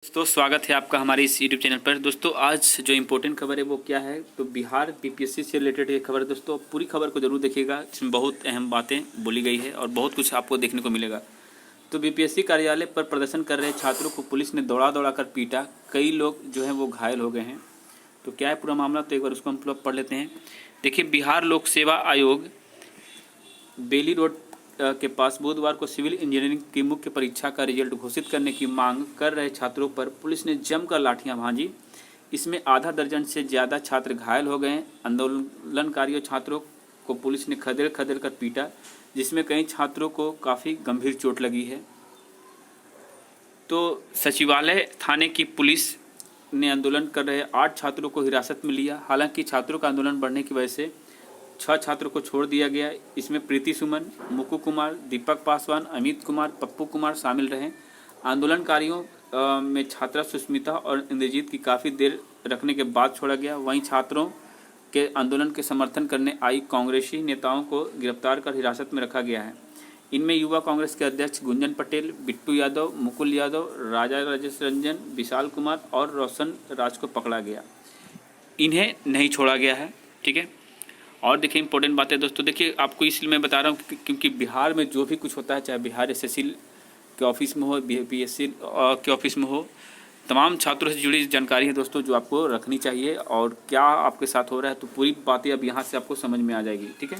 दोस्तों स्वागत है आपका हमारे इस यूट्यूब चैनल पर। दोस्तों आज जो इम्पोर्टेंट खबर है वो क्या है, तो बिहार बीपीएससी से रिलेटेड ये खबर है। दोस्तों पूरी खबर को जरूर देखिएगा, इसमें बहुत अहम बातें बोली गई है और बहुत कुछ आपको देखने को मिलेगा। तो बीपीएससी कार्यालय पर प्रदर्शन कर रहे छात्रों को पुलिस ने दौड़ा दौड़ा कर पीटा, कई लोग जो है वो घायल हो गए हैं। तो क्या है पूरा मामला, तो एक बार उसको हम पढ़ लेते हैं। देखिए, बिहार लोक सेवा आयोग बेली रोड के पास बुधवार को सिविल इंजीनियरिंग की मुख्य परीक्षा का रिजल्ट घोषित करने की मांग कर रहे छात्रों पर पुलिस ने जमकर लाठियां भांजी। इसमें आधा दर्जन से ज़्यादा छात्र घायल हो गए। आंदोलनकारियों छात्रों को पुलिस ने खदेड़ खदेड़ कर पीटा, जिसमें कई छात्रों को काफ़ी गंभीर चोट लगी है। तो सचिवालय थाने की पुलिस ने आंदोलन कर रहे 8 छात्रों को हिरासत में लिया। हालांकि छात्रों का आंदोलन बढ़ने की वजह से 6 छात्रों को छोड़ दिया गया। इसमें प्रीति सुमन, मुकु कुमार, दीपक पासवान, अमित कुमार, पप्पू कुमार शामिल रहे। आंदोलनकारियों में छात्रा सुष्मिता और इंद्रजीत की काफ़ी देर रखने के बाद छोड़ा गया। वहीं छात्रों के आंदोलन के समर्थन करने आई कांग्रेसी नेताओं को गिरफ्तार कर हिरासत में रखा गया है। इनमें युवा कांग्रेस के अध्यक्ष गुंजन पटेल, बिट्टू यादव, मुकुल यादव, राजा राजेश रंजन, विशाल कुमार और रोशन राज को पकड़ा गया। इन्हें नहीं छोड़ा गया है। ठीक है, और देखिए इंपॉर्टेंट बात है दोस्तों। देखिए, आपको इसलिए मैं बता रहा हूँ क्योंकि बिहार में जो भी कुछ होता है, चाहे बिहार एसएससी के ऑफिस में हो, बीपीएससी के ऑफिस में हो, तमाम छात्रों से जुड़ी जानकारी है दोस्तों जो आपको रखनी चाहिए। और क्या आपके साथ हो रहा है, तो पूरी बातें अब यहाँ से आपको समझ में आ जाएगी। ठीक है,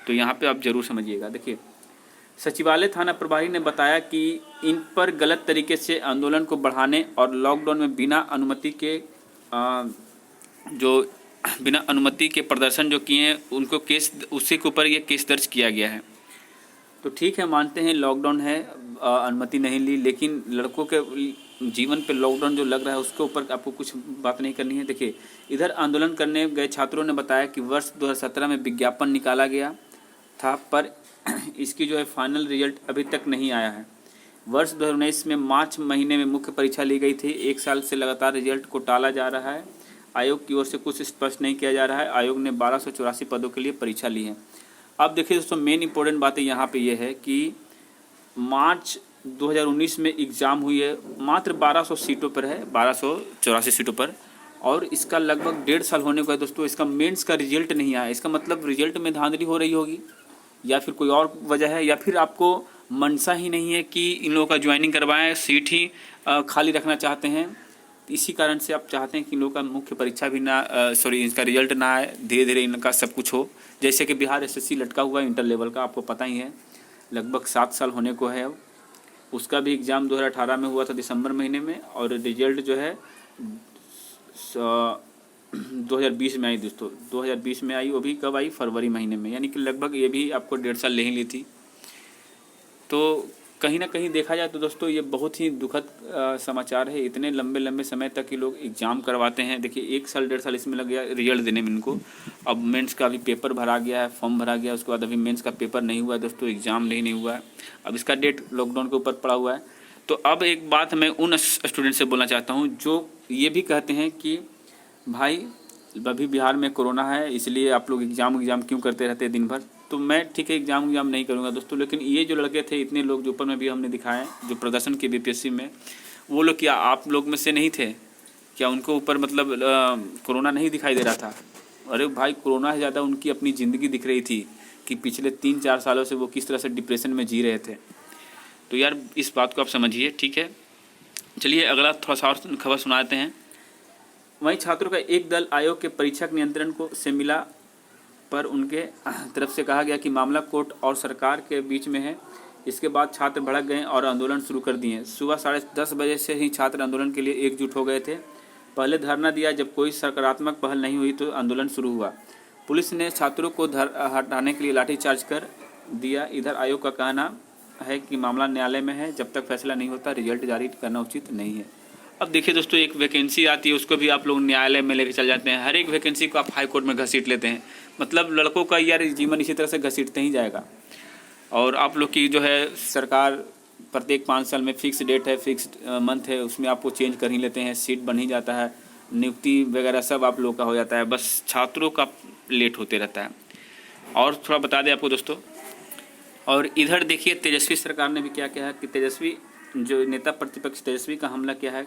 तो यहाँ पर आप जरूर समझिएगा। देखिए, सचिवालय थाना प्रभारी ने बताया कि इन पर गलत तरीके से आंदोलन को बढ़ाने और लॉकडाउन में बिना अनुमति के प्रदर्शन जो किए हैं उनको केस, उसी के ऊपर ये केस दर्ज किया गया है। तो ठीक है, मानते हैं लॉकडाउन है, अनुमति नहीं ली, लेकिन लड़कों के जीवन पे लॉकडाउन जो लग रहा है उसके ऊपर आपको कुछ बात नहीं करनी है। देखिए, इधर आंदोलन करने गए छात्रों ने बताया कि वर्ष 2017 में विज्ञापन निकाला गया था, पर इसकी जो है फाइनल रिजल्ट अभी तक नहीं आया है। वर्ष 2019 में मार्च महीने में मुख्य परीक्षा ली गई थी। 1 साल से लगातार रिजल्ट को टाला जा रहा है। आयोग की ओर से कुछ स्पष्ट नहीं किया जा रहा है। आयोग ने 1284 पदों के लिए परीक्षा ली है। अब देखिए दोस्तों, मेन इंपॉर्टेंट बात यहाँ पे ये है कि मार्च 2019 में एग्ज़ाम हुई है, मात्र 1200 सीटों पर है, 1284 सीटों पर, और इसका लगभग 1.5 साल होने को है दोस्तों। इसका मेंस का रिजल्ट नहीं आया। इसका मतलब रिजल्ट में धांधली हो रही होगी, या फिर कोई और वजह है, या फिर आपको मनसा ही नहीं है कि इन लोगों का ज्वाइनिंग करवाएं, सीट ही खाली रखना चाहते हैं। इसी कारण से आप चाहते हैं कि इन लोगों का मुख्य परीक्षा भी ना इसका रिजल्ट ना आए, धीरे धीरे इनका सब कुछ हो। जैसे कि बिहार एसएससी लटका हुआ है इंटर लेवल का, आपको पता ही है, लगभग 7 साल होने को है अब। उसका भी एग्ज़ाम 2018 में हुआ था दिसंबर महीने में, और रिजल्ट जो है 2020 में आई दोस्तों। 2020 में आई, वो भी कब आई, फरवरी महीने में, यानी कि लगभग ये भी आपको 1.5 साल ले ही ली थी। तो कहीं ना कहीं देखा जाए तो दोस्तों ये बहुत ही दुखद समाचार है। इतने लंबे लंबे समय तक ये लोग एग्ज़ाम करवाते हैं। देखिए, 1 साल 1.5 साल इसमें लग गया रिजल्ट देने में इनको। अब मेंस का भी पेपर भरा गया है, फॉर्म भरा गया, उसके बाद अभी मेंस का पेपर नहीं हुआ है दोस्तों, एग्ज़ाम नहीं हुआ है। अब इसका डेट लॉकडाउन के ऊपर पड़ा हुआ है। तो अब एक बात मैं उन स्टूडेंट से बोलना चाहता हूँ जो ये भी कहते हैं कि भाई अभी बिहार में कोरोना है, इसलिए आप लोग एग्ज़ाम क्यों करते रहते हैं दिन भर। तो मैं ठीक है एग्ज़ाम नहीं करूँगा दोस्तों, लेकिन ये जो लड़के थे, इतने लोग जो ऊपर में भी हमने दिखाए जो प्रदर्शन के बीपीएससी में, वो लोग क्या आप लोग में से नहीं थे क्या? उनको ऊपर मतलब कोरोना नहीं दिखाई दे रहा था? अरे भाई, कोरोना से ज़्यादा उनकी अपनी ज़िंदगी दिख रही थी कि पिछले 3-4 सालों से वो किस तरह से डिप्रेशन में जी रहे थे। तो यार इस बात को आप समझिए। ठीक है, चलिए अगला थोड़ा सा और खबर सुनाते हैं। वहीं छात्रों का एक दल आयोग के परीक्षा नियंत्रण को से मिला, पर उनके तरफ से कहा गया कि मामला कोर्ट और सरकार के बीच में है। इसके बाद छात्र भड़क गए और आंदोलन शुरू कर दिए। सुबह 10:30 बजे से ही छात्र आंदोलन के लिए एकजुट हो गए थे। पहले धरना दिया, जब कोई सकारात्मक पहल नहीं हुई तो आंदोलन शुरू हुआ। पुलिस ने छात्रों को हटाने के लिए लाठीचार्ज कर दिया। इधर आयोग का कहना है कि मामला न्यायालय में है, जब तक फैसला नहीं होता रिजल्ट जारी करना उचित नहीं है। अब देखिए दोस्तों, एक वैकेंसी आती है, उसको भी आप लोग न्यायालय में लेके चल जाते हैं। हर एक वैकेंसी को आप हाई कोर्ट में घसीट लेते हैं। मतलब लड़कों का यार जीवन इसी तरह से घसीटते ही जाएगा। और आप लोग की जो है सरकार प्रत्येक 5 साल में फिक्स डेट है, फिक्स मंथ है, उसमें आपको चेंज कर ही लेते हैं, सीट बन ही जाता है, नियुक्ति वगैरह सब आप लोग का हो जाता है। बस छात्रों का लेट होते रहता है। और थोड़ा बता दें आपको दोस्तों, और इधर देखिए तेजस्वी सरकार ने भी क्या किया है कि तेजस्वी जो नेता प्रतिपक्ष तेजस्वी का हमला क्या है,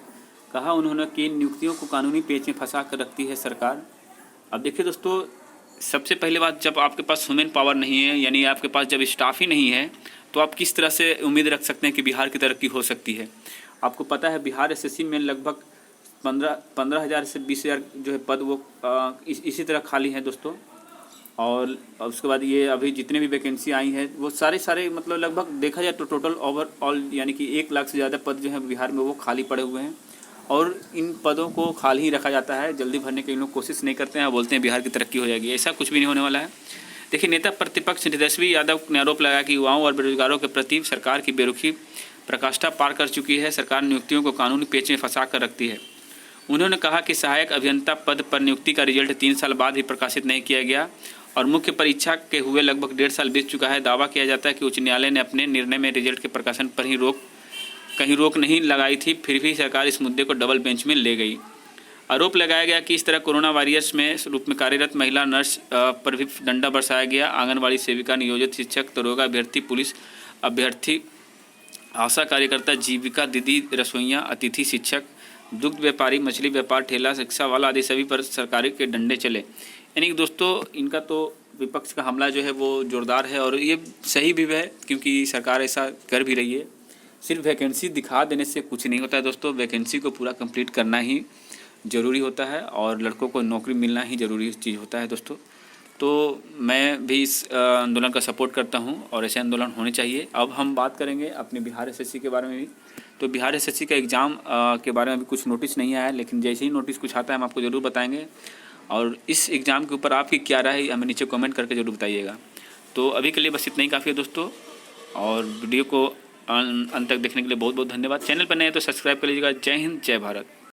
कहा उन्होंने कि नियुक्तियों को कानूनी पेच में फंसा कर रखती है सरकार। अब देखिए दोस्तों, सबसे पहले बात, जब आपके पास ह्यूमन पावर नहीं है, यानी आपके पास जब स्टाफ ही नहीं है, तो आप किस तरह से उम्मीद रख सकते हैं कि बिहार की तरक्की हो सकती है। आपको पता है बिहार एसएससी में लगभग 15,000 से 20,000 जो है पद वो इसी तरह खाली हैं दोस्तों। और उसके बाद ये अभी जितने भी वैकेंसी आई हैं वो सारे मतलब लगभग देखा जाए तो टोटल ओवरऑल यानी कि 1 लाख से ज़्यादा पद जो है बिहार में वो खाली पड़े हुए हैं। और इन पदों को खाली ही रखा जाता है, जल्दी भरने की इन लोग कोशिश नहीं करते हैं, बोलते हैं बिहार की तरक्की हो जाएगी। ऐसा कुछ भी नहीं होने वाला है। देखिए, नेता प्रतिपक्ष तेजस्वी यादव ने आरोप लगाया कि युवाओं और बेरोजगारों के प्रति सरकार की बेरुखी प्रकाष्ठा पार कर चुकी है। सरकार नियुक्तियों को कानूनी पेच में फंसा कर रखती है। उन्होंने कहा कि सहायक अभियंता पद पर नियुक्ति का रिजल्ट 3 साल बाद ही प्रकाशित नहीं किया गया और मुख्य परीक्षा के हुए लगभग 1.5 साल बीत चुका है। दावा किया जाता है कि उच्च न्यायालय ने अपने निर्णय में रिजल्ट के प्रकाशन पर ही कहीं रोक नहीं लगाई थी, फिर भी सरकार इस मुद्दे को डबल बेंच में ले गई। आरोप लगाया गया कि इस तरह कोरोना वॉरियर्स में रूप में कार्यरत महिला नर्स पर भी डंडा बरसाया गया। आंगनबाड़ी सेविका, नियोजित शिक्षक, दरोगा अभ्यर्थी, पुलिस अभ्यर्थी, आशा कार्यकर्ता, जीविका दीदी, रसोइयाँ, अतिथि शिक्षक, दुग्ध व्यापारी, मछली व्यापार, ठेला रिक्शा वाला आदि सभी पर सरकारी के डंडे चले। यानी कि दोस्तों, इनका तो विपक्ष का हमला जो है वो जोरदार है और ये सही भी है, क्योंकि सरकार ऐसा कर भी रही है। सिर्फ वैकेंसी दिखा देने से कुछ नहीं होता है दोस्तों, वैकेंसी को पूरा कंप्लीट करना ही ज़रूरी होता है और लड़कों को नौकरी मिलना ही ज़रूरी चीज़ होता है दोस्तों। तो मैं भी इस आंदोलन का सपोर्ट करता हूं और ऐसे आंदोलन होने चाहिए। अब हम बात करेंगे अपने बिहार एसएससी के बारे में भी। तो बिहार एसएससी का एग्ज़ाम के बारे में अभी कुछ नोटिस नहीं आया है, लेकिन जैसे ही नोटिस कुछ आता है हम आपको ज़रूर बताएंगे। और इस एग्ज़ाम के ऊपर आपकी क्या राय है हमें नीचे कमेंट करके ज़रूर बताइएगा। तो अभी के लिए बस इतना ही काफ़ी है दोस्तों, और वीडियो को अंत तक देखने के लिए बहुत बहुत धन्यवाद। चैनल पर नए तो सब्सक्राइब कर लीजिएगा। जय हिंद, जय भारत।